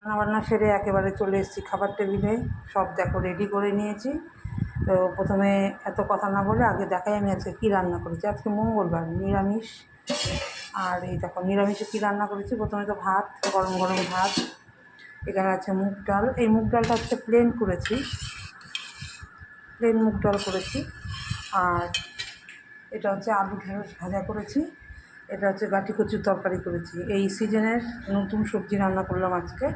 রান্নাবান্না সেরে একেবারে চলে এসেছি খাবার টেবিলে। সব দেখো রেডি করে নিয়েছি। তো প্রথমে এত কথা না বলে আগে দেখাই আমি আজকে কী রান্না করেছি। আজকে মঙ্গলবার, নিরামিষ। আর এই দেখো নিরামিষে কী রান্না করেছি। প্রথমে তো ভাত, গরম গরম ভাত। এখানে আছে মুগ ডাল। এই মুগ ডালটা হচ্ছে প্লেন করেছি, প্লেন মুগ ডাল করেছি। আর এটা হচ্ছে আলু ঢেঁড়স ভাজা করেছি। এটা হচ্ছে গাঁটি কচুর তরকারি করেছি। এই সিজনের নতুন সবজি রান্না করলাম আজকে।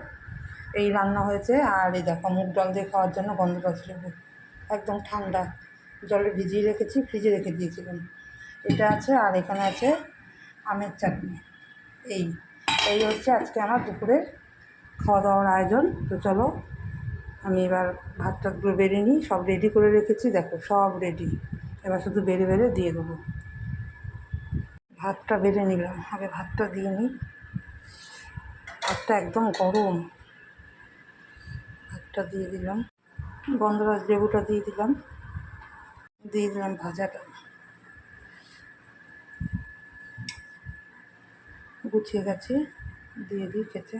এই রান্না হয়েছে। আর এই দেখো মুগ ডাল দিয়ে খাওয়ার জন্য গন্ধরাজ লেবু একদম ঠান্ডা জলে ভিজিয়ে রেখেছি, ফ্রিজে রেখে দিয়েছিলাম। এটা আছে। আর এখানে আছে আমের চাটনি। এই এই হচ্ছে আজকে আমার দুপুরের খাওয়া দাওয়ার আয়োজন। তো চলো আমি এবার ভাতটাগুলো বেড়ে নিই। সব রেডি করে রেখেছি, দেখো সব রেডি। এবার শুধু বেড়ে বেড়ে দিয়ে দেবো। ভাতটা বেড়ে নিলাম, আগে ভাতটা দিয়ে নিই। ভাতটা একদম গরম। ভাতটা দিয়ে দিলাম, গন্ধরাজ লেবুটা দিয়ে দিলাম, ভাজাটা গুছিয়ে গেছে, দিয়ে দিই খেতে।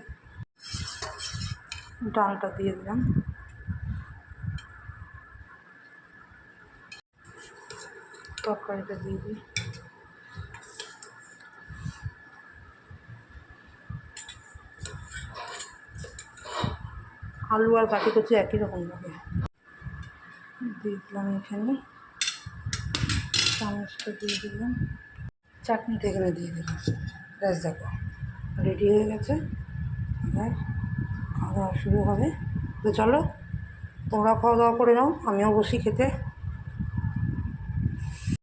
ডালটা দিয়ে দিলাম, তরকারিটা দিয়ে দিই। আলু আর গাঁটি কচু একই রকম লাগে। দিয়ে দিলাম এখানে, চামচটা দিয়ে দিলাম, চাটনিটা এখানে দিয়ে দিলাম। ব্যাস দেখো রেডি হয়ে গেছে। এবার খাওয়া দাওয়া শুরু হবে। তো চলো তোমরা খাওয়া দাওয়া করে নাও, আমিও বসি খেতে।